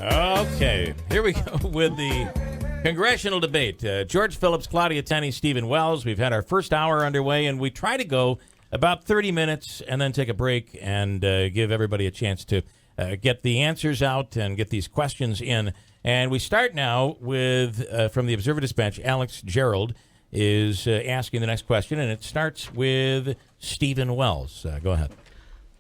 Okay, here we go with the congressional debate. George Phillips, Claudia Tenney, Stephen Wells. We've had our first hour underway, and we try to go about 30 minutes and then take a break and give everybody a chance to get the answers out and get these questions in. And we start now with, from the Observer Dispatch, Alex Gerald is asking the next question, and it starts with Stephen Wells. Go ahead.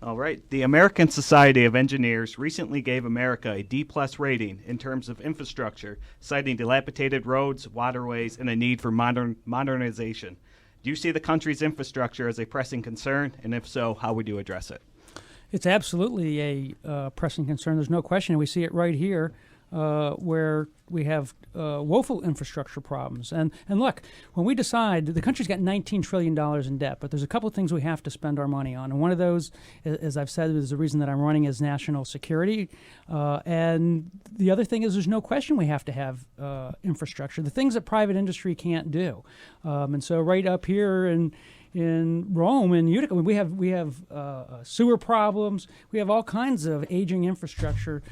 All right. The American Society of Engineers recently gave America a D-plus rating in terms of infrastructure, citing dilapidated roads, waterways, and a need for modernization. Do you see the country's infrastructure as a pressing concern? And if so, how would you address it? It's absolutely a pressing concern. There's no question. We see it right here where we have woeful infrastructure problems. And look, when we decide, the country's got $19 trillion in debt, but there's a couple of things we have to spend our money on. And one of those, as I've said, is the reason that I'm running, is national security. And the other thing is there's no question we have to have infrastructure, the things that private industry can't do. And so right up here in Rome, in Utica, we have sewer problems. We have all kinds of aging infrastructure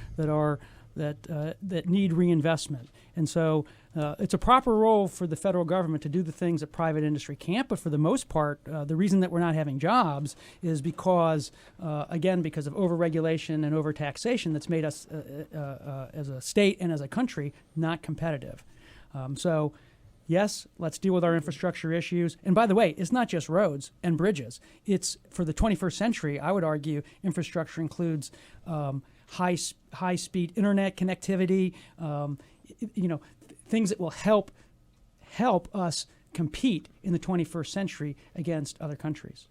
that need reinvestment. And so it's a proper role for the federal government to do the things that private industry can't. But for the most part, the reason that we're not having jobs is because, again, because of overregulation and overtaxation that's made us as a state and as a country not competitive. So yes, let's deal with our infrastructure issues. And by the way, it's not just roads and bridges. It's, for the 21st century, I would argue infrastructure includes high-speed internet connectivity, things that will help us compete in the 21st century against other countries.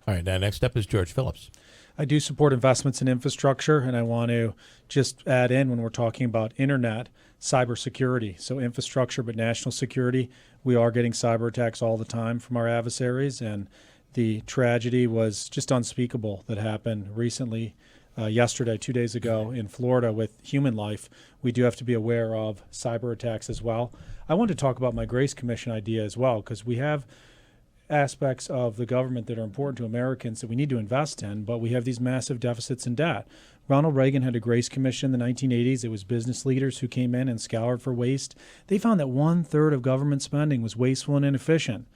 All right, now next up is George Phillips. I do support investments in infrastructure, and I want to just add in, when we're talking about internet, cybersecurity. So infrastructure, but national security. We are getting cyber attacks all the time from our adversaries, and the tragedy was just unspeakable that happened recently. Yesterday, 2 days ago in Florida with human life. We do have to be aware of cyber attacks as well. I want to talk about my Grace Commission idea as well, because we have aspects of the government that are important to Americans that we need to invest in, but we have these massive deficits in debt. Ronald Reagan had a Grace Commission in the 1980s. It was business leaders who came in and scoured for waste. They found that 1/3 of government spending was wasteful and inefficient,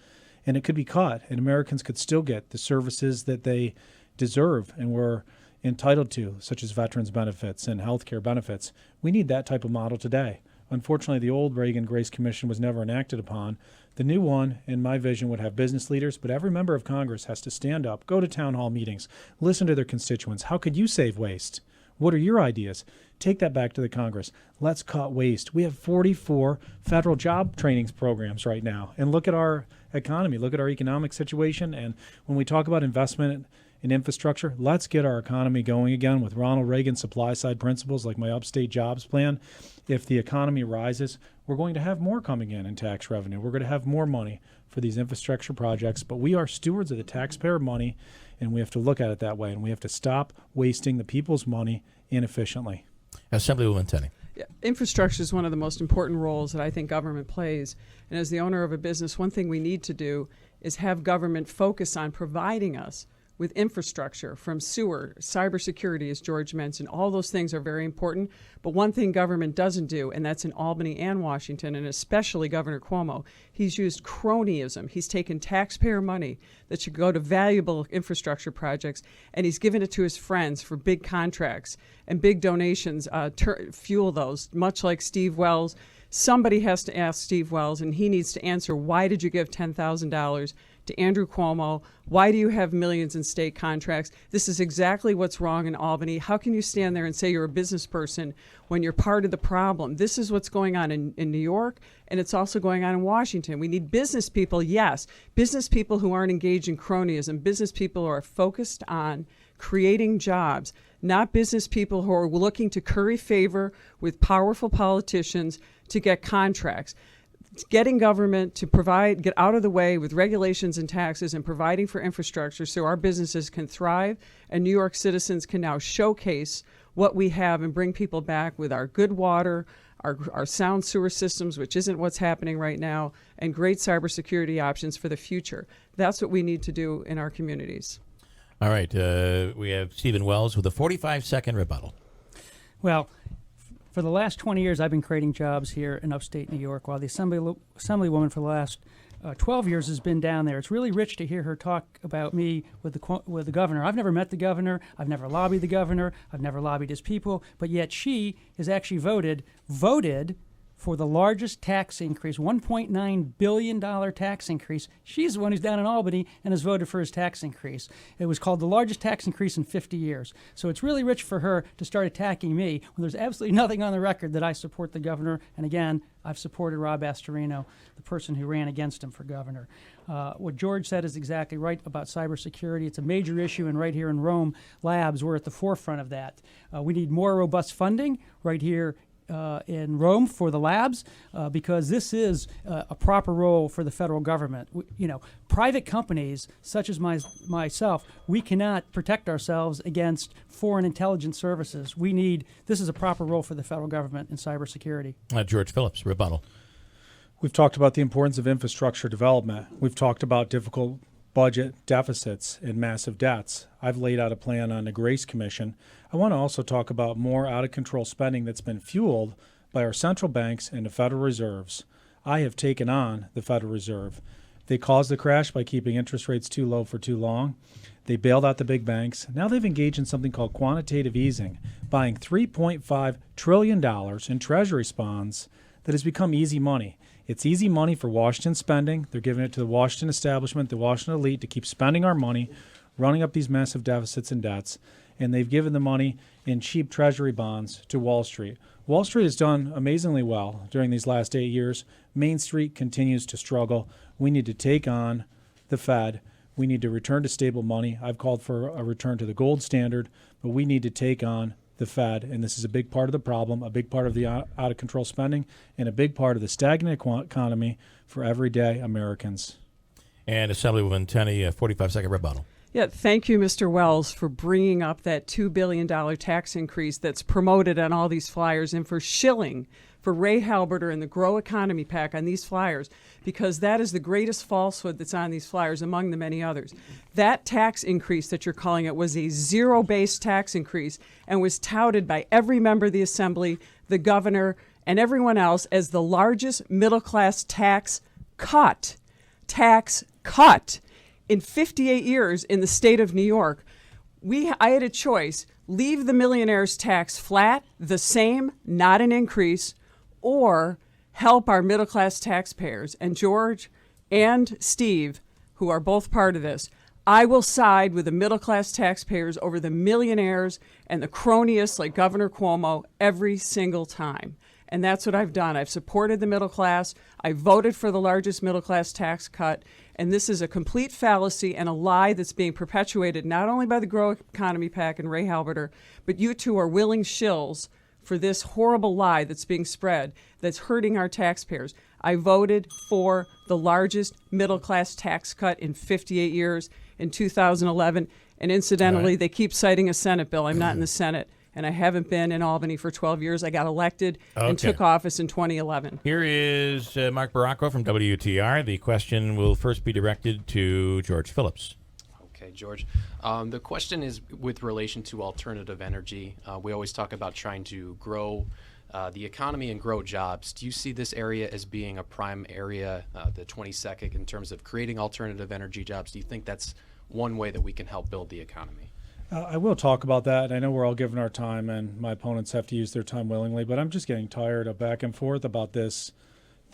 and it could be cut, and Americans could still get the services that they deserve and were entitled to, such as veterans benefits and health care benefits. We need that type of model today. Unfortunately, the old Reagan Grace Commission was never enacted upon. The new one, in my vision, would have business leaders, but every member of Congress has to stand up, go to town hall meetings, listen to their constituents. How could you save waste? What are your ideas? Take that back to the Congress. Let's cut waste. We have 44 federal job trainings programs right now. And look at our economy. Look at our economic situation. And when we talk about investment in infrastructure, let's get our economy going again with Ronald Reagan supply-side principles like my upstate jobs plan. If the economy rises, we're going to have more coming in tax revenue. We're going to have more money for these infrastructure projects, but we are stewards of the taxpayer money, and we have to look at it that way, and we have to stop wasting the people's money inefficiently. Assemblywoman Tenney. Yeah, infrastructure is one of the most important roles that I think government plays. And as the owner of a business, one thing we need to do is have government focus on providing us with infrastructure, from sewer, cybersecurity, as George mentioned. All those things are very important. But one thing government doesn't do, and that's in Albany and Washington, and especially Governor Cuomo, he's used cronyism. He's taken taxpayer money that should go to valuable infrastructure projects, and he's given it to his friends for big contracts and big donations fuel those, much like Steve Wells. Somebody has to ask Steve Wells, and he needs to answer, why did you give $10,000 to Andrew Cuomo? Why do you have millions in state contracts? This is exactly what's wrong in Albany. How can you stand there and say you're a business person when you're part of the problem? This is what's going on in New York, and it's also going on in Washington. We need business people, yes, business people who aren't engaged in cronyism, business people who are focused on creating jobs, not business people who are looking to curry favor with powerful politicians to get contracts. Getting government to get out of the way with regulations and taxes and providing for infrastructure so our businesses can thrive and New York citizens can now showcase what we have and bring people back with our good water, our sound sewer systems, which isn't what's happening right now, and great cybersecurity options for the future. That's what we need to do in our communities. All right. We have Stephen Wells with a 45-second rebuttal. Well, For the last 20 years, I've been creating jobs here in upstate New York, while the Assemblywoman for the last 12 years has been down there. It's really rich to hear her talk about me with the governor. I've never met the governor. I've never lobbied the governor. I've never lobbied his people. But yet she has actually voted for the largest tax increase, $1.9 billion tax increase. She's the one who's down in Albany and has voted for his tax increase. It was called the largest tax increase in 50 years. So it's really rich for her to start attacking me when there's absolutely nothing on the record that I support the governor. And again, I've supported Rob Astorino, the person who ran against him for governor. What George said is exactly right about cybersecurity. It's a major issue, and right here in Rome, labs, we're at the forefront of that. We need more robust funding right here in Rome for the labs, because this is a proper role for the federal government. Private companies such as myself, we cannot protect ourselves against foreign intelligence services. This is a proper role for the federal government in cybersecurity. George Phillips, rebuttal. We've talked about the importance of infrastructure development. We've talked about difficult budget deficits and massive debts. I've laid out a plan on the Grace Commission. I want to also talk about more out-of-control spending that's been fueled by our central banks and the Federal Reserves. I have taken on the Federal Reserve. They caused the crash by keeping interest rates too low for too long. They bailed out the big banks. Now they've engaged in something called quantitative easing, buying $3.5 trillion in Treasury bonds that has become easy money. It's easy money for Washington spending. They're giving it to the Washington establishment, the Washington elite, to keep spending our money, running up these massive deficits and debts. And they've given the money in cheap Treasury bonds to Wall Street. Wall Street has done amazingly well during these last 8 years. Main Street continues to struggle. We need to take on the Fed. We need to return to stable money. I've called for a return to the gold standard, but we need to take on the Fed, and this is a big part of the problem, a big part of the out-of-control spending, and a big part of the stagnant economy for everyday Americans. And Assemblywoman Tenney, a 45-second rebuttal. Yeah, thank you, Mr. Wells, for bringing up that $2 billion tax increase that's promoted on all these flyers, and for shilling for Ray Halberter and the Grow Economy PAC on these flyers, because that is the greatest falsehood that's on these flyers, among the many others. That tax increase that you're calling it was a zero-based tax increase and was touted by every member of the Assembly, the governor, and everyone else as the largest middle-class tax cut. Tax cut. In 58 years in the state of New York, I had a choice: leave the millionaire's tax flat, the same, not an increase, or help our middle-class taxpayers. And George and Steve, who are both part of this, I will side with the middle-class taxpayers over the millionaires and the cronyists like Governor Cuomo every single time. And that's what I've done. I've supported the middle class. I voted for the largest middle-class tax cut. And this is a complete fallacy and a lie that's being perpetuated not only by the Grow Economy PAC and Ray Halberter, but you two are willing shills for this horrible lie that's being spread that's hurting our taxpayers. I voted for the largest middle-class tax cut in 58 years in 2011. And incidentally, They keep citing a Senate bill. I'm not in the Senate, and I haven't been in Albany for 12 years. I got elected and took office in 2011. Here is Mark Baracco from WTR. The question will first be directed to George Phillips. Okay, George. The question is with relation to alternative energy. We always talk about trying to grow the economy and grow jobs. Do you see this area as being a prime area, the 22nd, in terms of creating alternative energy jobs? Do you think that's one way that we can help build the economy? I will talk about that. I know we're all given our time, and my opponents have to use their time willingly, but I'm just getting tired of back and forth about these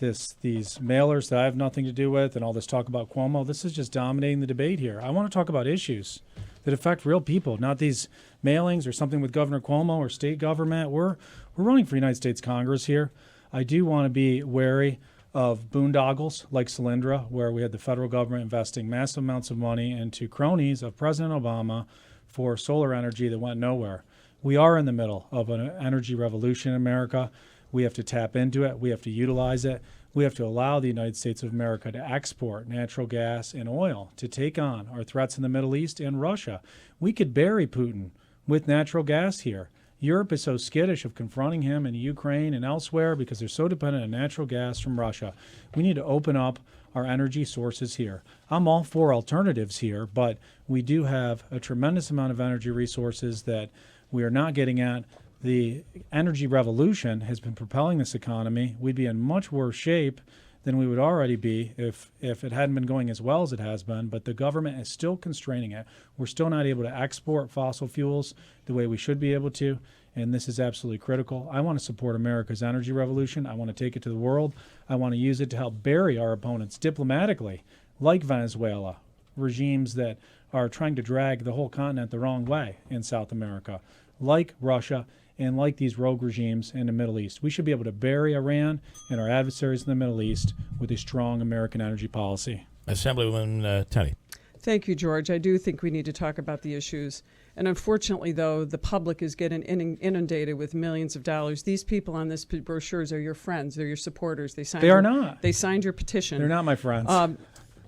mailers that I have nothing to do with, and all this talk about Cuomo. This is just dominating the debate here. I want to talk about issues that affect real people, not these mailings or something with Governor Cuomo or state government. We're running for United States Congress here. I do want to be wary of boondoggles like Solyndra, where we had the federal government investing massive amounts of money into cronies of President Obama for solar energy that went nowhere. We are in the middle of an energy revolution in America. We have to tap into it. We have to utilize it. We have to allow the United States of America to export natural gas and oil to take on our threats in the Middle East and Russia. We could bury Putin with natural gas here. Europe is so skittish of confronting him in Ukraine and elsewhere because they're so dependent on natural gas from Russia. We need to open up our energy sources here. I'm all for alternatives here, but we do have a tremendous amount of energy resources that we are not getting at. the energy revolution has been propelling this economy, we'd be in much worse shape than we would already be if it hadn't been going as well as it has been. But the government is still constraining it. We're still not able to export fossil fuels the way we should be able to, and this is absolutely critical. I want to support America's energy revolution. I want to take it to the world. I want to use it to help bury our opponents diplomatically, like Venezuela, regimes that are trying to drag the whole continent the wrong way in South America, like Russia, and like these rogue regimes in the Middle East. We should be able to bury Iran and our adversaries in the Middle East with a strong American energy policy. Assemblywoman Tenney. Thank you, George. I do think we need to talk about the issues. And unfortunately, though, the public is getting inundated with millions of dollars. These people on this brochures are your friends. They're your supporters. They are not. They signed your petition. They're not my friends.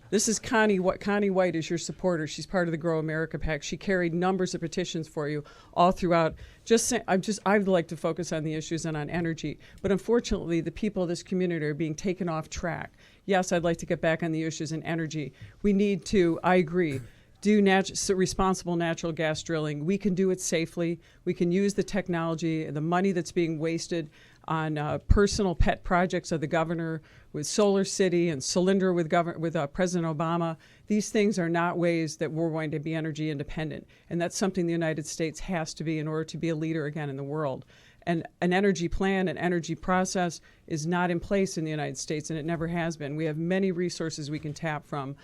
This is Connie White is your supporter. She's part of the Grow America PAC. She carried numbers of petitions for you all throughout. I'd like to focus on the issues and on energy. But unfortunately, the people of this community are being taken off track. Yes, I'd like to get back on the issues in energy. We need to, I agree, do responsible natural gas drilling. We can do it safely. We can use the technology and the money that's being wasted on personal pet projects of the governor with Solar City and Cylinder with President Obama. These things are not ways that we're going to be energy independent. And that's something the United States has to be in order to be a leader again in the world. And an energy plan, an energy process is not in place in the United States, and it never has been. We have many resources we can tap from.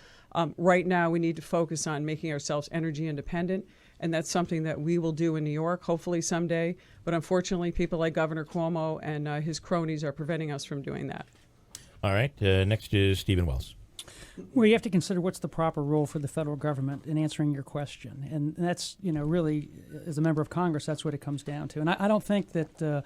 Right now, we need to focus on making ourselves energy independent, and that's something that we will do in New York, hopefully someday. But unfortunately, people like Governor Cuomo and his cronies are preventing us from doing that. All right. Next is Stephen Wells. Well, you have to consider what's the proper role for the federal government in answering your question. And that's, really, as a member of Congress, that's what it comes down to. And I don't think that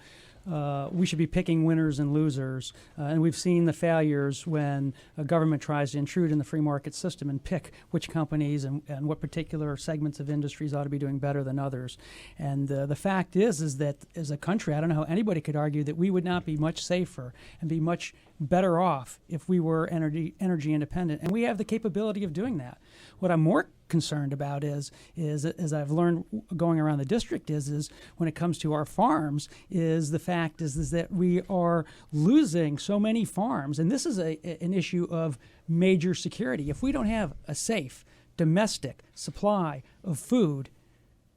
we should be picking winners and losers. And we've seen the failures when a government tries to intrude in the free market system and pick which companies and what particular segments of industries ought to be doing better than others. And the fact is that as a country, I don't know how anybody could argue that we would not be much safer and be much better off if we were energy independent. And we have the capability of doing that. What I'm more concerned about is as I've learned going around the district is when it comes to our farms is the fact is that we are losing so many farms. And this is an issue of major security. If we don't have a safe domestic supply of food,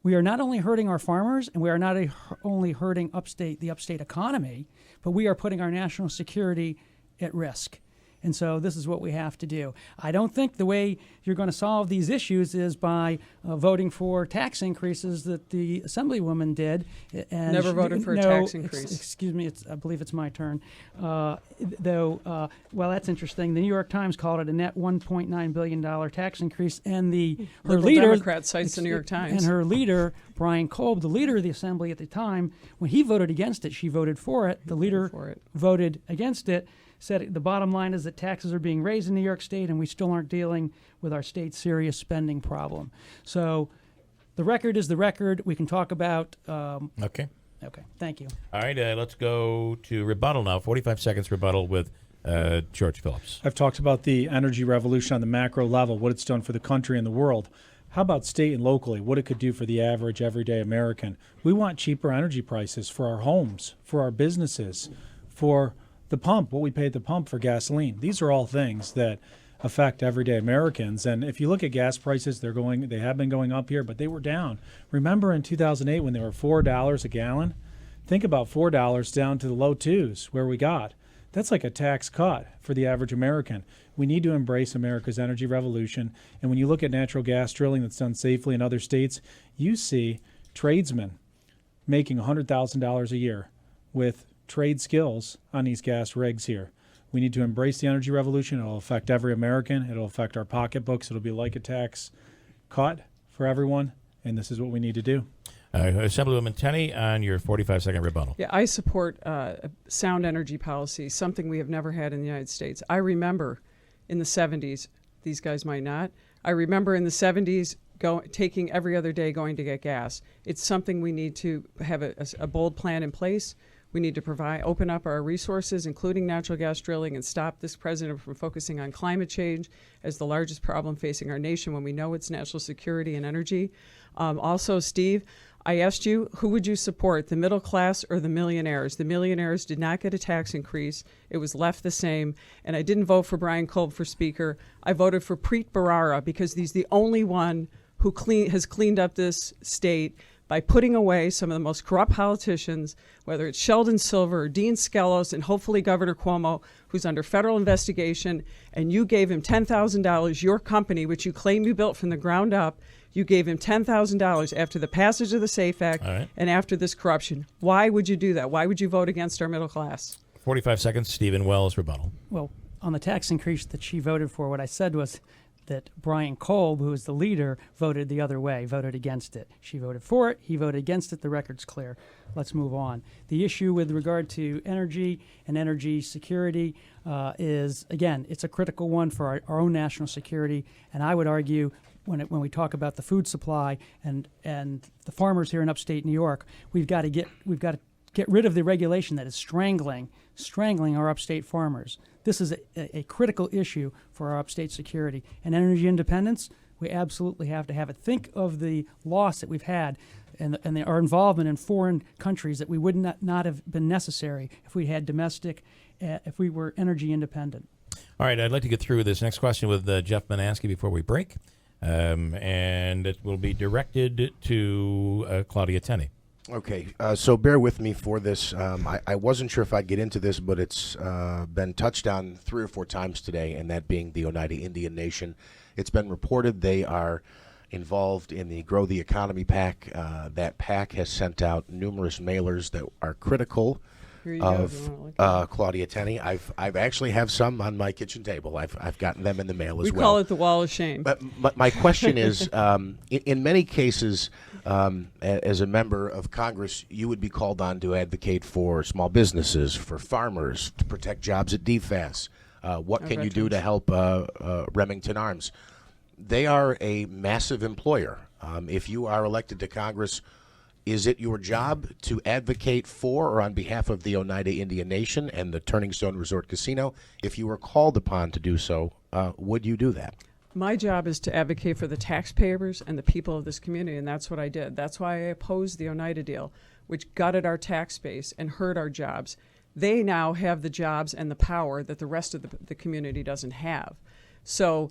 we are not only hurting our farmers and we are not only hurting the upstate economy, but we are putting our national security at risk. And so this is what we have to do. I don't think the way you're going to solve these issues is by voting for tax increases that the Assemblywoman did. And Never voted for a tax increase. Excuse me, I believe it's my turn. Well, that's interesting. The New York Times called it a net $1.9 billion tax increase. And her leader, Democrat cites the New York Times. And her leader, Brian Kolb, the leader of the Assembly at the time, when he voted against it, she voted for it. The leader voted against it. Said the bottom line is that taxes are being raised in New York State and we still aren't dealing with our state's serious spending problem. So the record is the record. We can talk about... Okay. Okay, thank you. All right, let's go to rebuttal now. 45 seconds rebuttal with George Phillips. I've talked about the energy revolution on the macro level, what it's done for the country and the world. How about state and locally, what it could do for the average everyday American? We want cheaper energy prices for our homes, for our businesses, for the pump, what we pay at the pump for gasoline. These are all things that affect everyday Americans. And if you look at gas prices, they have been going up here, but they were down. Remember in 2008 when they were $4 a gallon? Think about $4 down to the low twos where we got. That's like a tax cut for the average American. We need to embrace America's energy revolution. And when you look at natural gas drilling that's done safely in other states, you see tradesmen making $100,000 a year with trade skills on these gas rigs here. We need to embrace the energy revolution. It'll affect every American. It'll affect our pocketbooks. It'll be like a tax cut for everyone, and this is what we need to do. Assemblywoman Tenney, on your 45-second rebuttal. Yeah, I support sound energy policy, something we have never had in the United States. I remember in the 70s, these guys might not, I remember in the 70s taking every other day going to get gas. It's something we need to have a bold plan in place. We need to open up our resources, including natural gas drilling, and stop this president from focusing on climate change as the largest problem facing our nation when we know it's national security and energy. Also, Steve, I asked you, who would you support, the middle class or the millionaires? The millionaires did not get a tax increase. It was left the same. And I didn't vote for Brian Kolb for Speaker. I voted for Preet Bharara because he's the only one who has cleaned up this state by putting away some of the most corrupt politicians, whether it's Sheldon Silver or Dean Skelos and hopefully Governor Cuomo, who's under federal investigation, and you gave him $10,000, your company, which you claim you built from the ground up, you gave him $10,000 after the passage of the SAFE Act and after this corruption. Why would you do that? Why would you vote against our middle class? 45 seconds, Stephen Wells, rebuttal. Well, on the tax increase that she voted for, what I said was that Brian Kolb, who is the leader, voted the other way, voted against it. She voted for it. He voted against it. The record's clear. Let's move on. The issue with regard to energy and energy security is, again, it's a critical one for our own national security. And I would argue when we talk about the food supply and the farmers here in upstate New York, we've got to get rid of the regulation that is strangling our upstate farmers. This is a critical issue for our upstate security. And energy independence, we absolutely have to have it. Think of the loss that we've had and our involvement in foreign countries that we would not have been necessary if we had domestic, if we were energy independent. All right, I'd like to get through this next question with Jeff Manaske before we break. And it will be directed to Claudia Tenney. Okay, so bear with me for this. I wasn't sure if I'd get into this, but it's been touched on 3 or 4 times today, and that being the Oneida Indian Nation. It's been reported they are involved in the Grow the Economy PAC. That PAC has sent out numerous mailers that are critical of Claudia Tenney. I've actually have some on my kitchen table. I've gotten them in the mail as well. We call it the Wall of Shame. But my question is, in many cases, as a member of Congress, you would be called on to advocate for small businesses, for farmers, to protect jobs at DFAS. What can you do to help Remington Arms? They are a massive employer. If you are elected to Congress, is it your job to advocate for or on behalf of the Oneida Indian Nation and the Turning Stone Resort Casino? If you were called upon to do so, would you do that? My job is to advocate for the taxpayers and the people of this community, and that's what I did. That's why I opposed the Oneida deal, which gutted our tax base and hurt our jobs. They now have the jobs and the power that the rest of the community doesn't have. So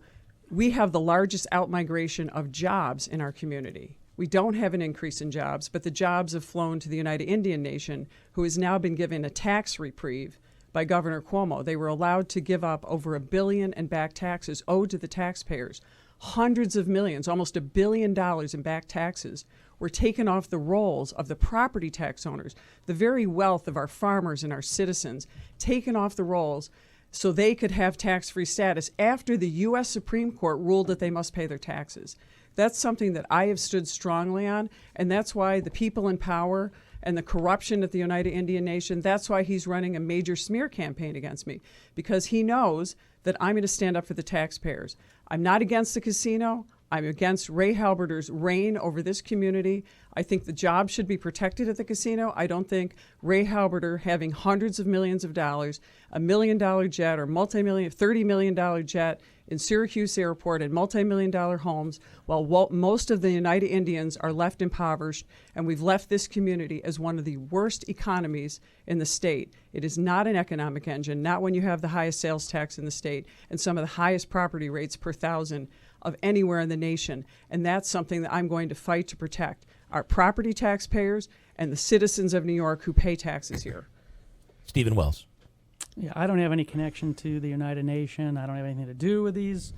we have the largest outmigration of jobs in our community. We don't have an increase in jobs, but the jobs have flown to the Oneida Indian Nation, who has now been given a tax reprieve by Governor Cuomo. They were allowed to give up over $1 billion in back taxes owed to the taxpayers. Hundreds of millions, almost $1 billion in back taxes were taken off the rolls of the property tax owners, the very wealth of our farmers and our citizens, taken off the rolls so they could have tax-free status after the U.S. Supreme Court ruled that they must pay their taxes. That's something that I have stood strongly on, and that's why the people in power and the corruption at the Oneida Indian Nation, that's why he's running a major smear campaign against me, because he knows that I'm going to stand up for the taxpayers. I'm not against the casino. I'm against Ray Halberter's reign over this community. I think the jobs should be protected at the casino. I don't think Ray Halberter having hundreds of millions of dollars, $1 million jet or $30 million jet in Syracuse Airport and multi-million-dollar homes, while most of the Oneida Indians are left impoverished, and we've left this community as one of the worst economies in the state. It is not an economic engine, not when you have the highest sales tax in the state and some of the highest property rates per thousand of anywhere in the nation. And that's something that I'm going to fight to protect, our property taxpayers and the citizens of New York who pay taxes here. Stephen Wells. Yeah, I don't have any connection to the United Nation. I don't have anything to do with these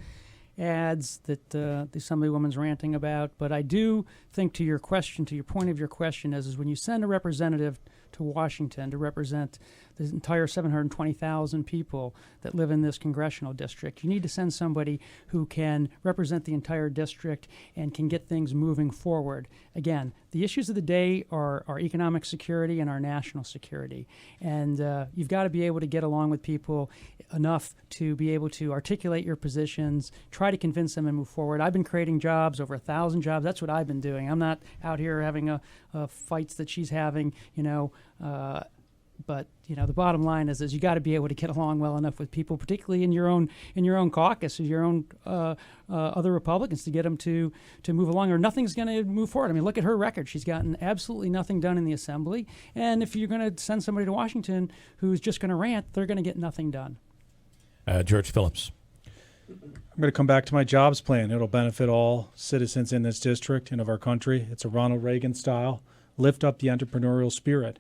ads that the Assemblywoman's ranting about. But I do think to your question, to your point of your question is when you send a representative to Washington to represent the entire 720,000 people that live in this congressional district, you need to send somebody who can represent the entire district and can get things moving forward. Again, the issues of the day are our economic security and our national security. And you've got to be able to get along with people enough to be able to articulate your positions, try to convince them and move forward. I've been creating jobs, over 1,000 jobs. That's what I've been doing. I'm not out here having fights that she's having, But the bottom line is you got to be able to get along well enough with people, particularly in your own caucus, or your own other Republicans, to get them to move along, or nothing's going to move forward. I mean, look at her record; she's gotten absolutely nothing done in the Assembly. And if you're going to send somebody to Washington who's just going to rant, they're going to get nothing done. George Phillips. I'm going to come back to my jobs plan. It'll benefit all citizens in this district and of our country. It's a Ronald Reagan style. Lift up the entrepreneurial spirit.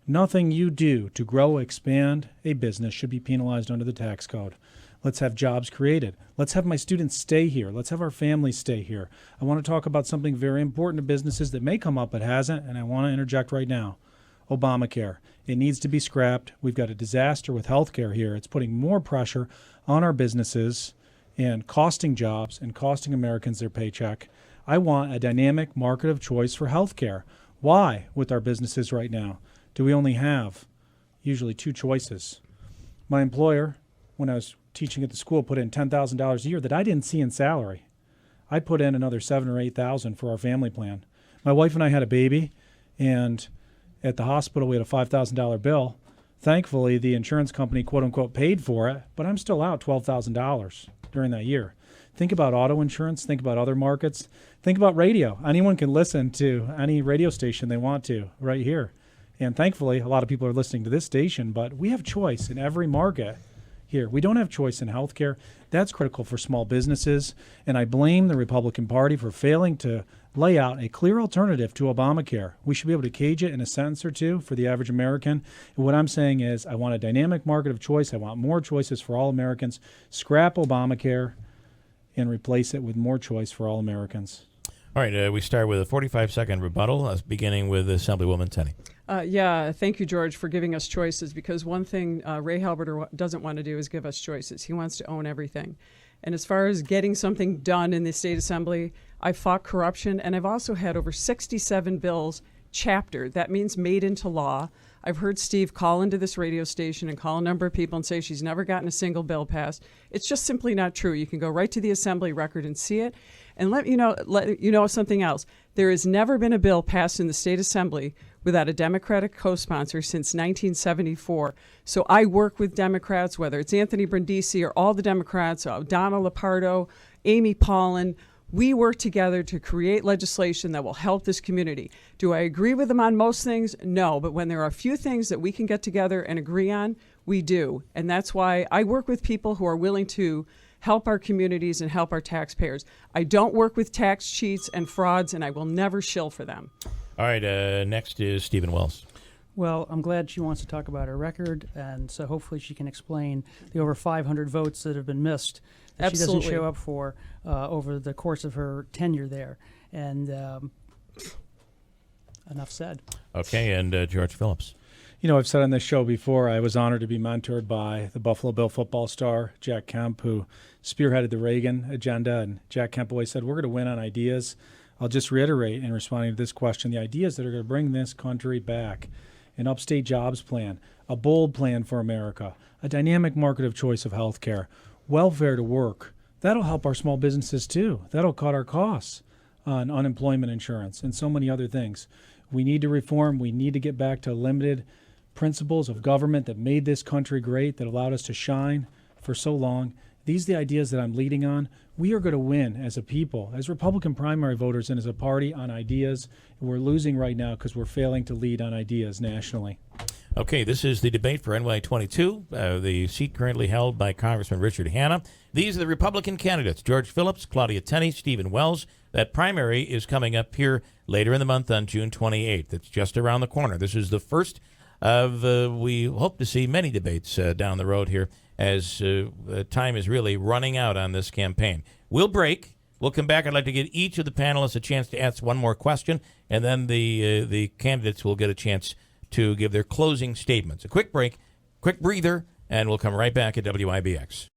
Nothing you do to grow, expand a business should be penalized under the tax code. Let's have jobs created. Let's have my students stay here. Let's have our families stay here. I want to talk about something very important to businesses that may come up but hasn't, and I want to interject right now. Obamacare. It needs to be scrapped. We've got a disaster with health care here. It's putting more pressure on our businesses and costing jobs and costing Americans their paycheck. I want a dynamic market of choice for health care. Why, with our businesses right now, do we only have usually two choices? My employer, when I was teaching at the school, put in $10,000 a year that I didn't see in salary. I put in another $7,000 or $8,000 for our family plan. My wife and I had a baby, and at the hospital we had a $5,000 bill. Thankfully, the insurance company, quote unquote, paid for it, but I'm still out $12,000 during that year. Think about auto insurance. Think about other markets. Think about radio. Anyone can listen to any radio station they want to right here. And thankfully, a lot of people are listening to this station, but we have choice in every market here. We don't have choice in healthcare. That's critical for small businesses. And I blame the Republican Party for failing to lay out a clear alternative to Obamacare. We should be able to cage it in a sentence or two for the average American. And what I'm saying is I want a dynamic market of choice. I want more choices for all Americans. Scrap Obamacare and replace it with more choice for all Americans. All right, we start with a 45-second rebuttal, beginning with Assemblywoman Tenney. Thank you, George, for giving us choices, because one thing Ray Halbert doesn't want to do is give us choices. He wants to own everything. And as far as getting something done in the State Assembly, I fought corruption, and I've also had over 67 bills chaptered. That means made into law. I've heard Steve call into this radio station and call a number of people and say she's never gotten a single bill passed. It's just simply not true. You can go right to the Assembly record and see it. And let you know something else. There has never been a bill passed in the State Assembly without a Democratic co-sponsor since 1974. So I work with Democrats, whether it's Anthony Brindisi or all the Democrats, Donna Lepardo, Amy Paulin. We work together to create legislation that will help this community. Do I agree with them on most things? No, but when there are a few things that we can get together and agree on, we do. And that's why I work with people who are willing to help our communities and help our taxpayers. I don't work with tax cheats and frauds, and I will never shill for them. All right, next is Stephen Wells. Well, I'm glad she wants to talk about her record, and so hopefully she can explain the over 500 votes that have been missed that she doesn't show up for over the course of her tenure there. And enough said. Okay, and George Phillips. You know, I've said on this show before, I was honored to be mentored by the Buffalo Bill football star, Jack Kemp, who spearheaded the Reagan agenda. And Jack Kemp always said, we're going to win on ideas. I'll just reiterate in responding to this question, the ideas that are going to bring this country back: an upstate jobs plan, a bold plan for America, a dynamic market of choice of health care, welfare to work. That'll help our small businesses too. That'll cut our costs on unemployment insurance and so many other things. We need to reform. We need to get back to limited principles of government that made this country great, that allowed us to shine for so long. These are the ideas that I'm leading on. We are going to win as a people, as Republican primary voters and as a party on ideas. We're losing right now because we're failing to lead on ideas nationally. Okay, this is the debate for NY-22, the seat currently held by Congressman Richard Hanna. These are the Republican candidates: George Phillips, Claudia Tenney, Stephen Wells. That primary is coming up here later in the month on June 28th. It's just around the corner. This is the first of, we hope to see many debates down the road here, as time is really running out on this campaign. We'll break. We'll come back. I'd like to give each of the panelists a chance to ask one more question, and then the candidates will get a chance to give their closing statements. A quick break, quick breather, and we'll come right back at WIBX.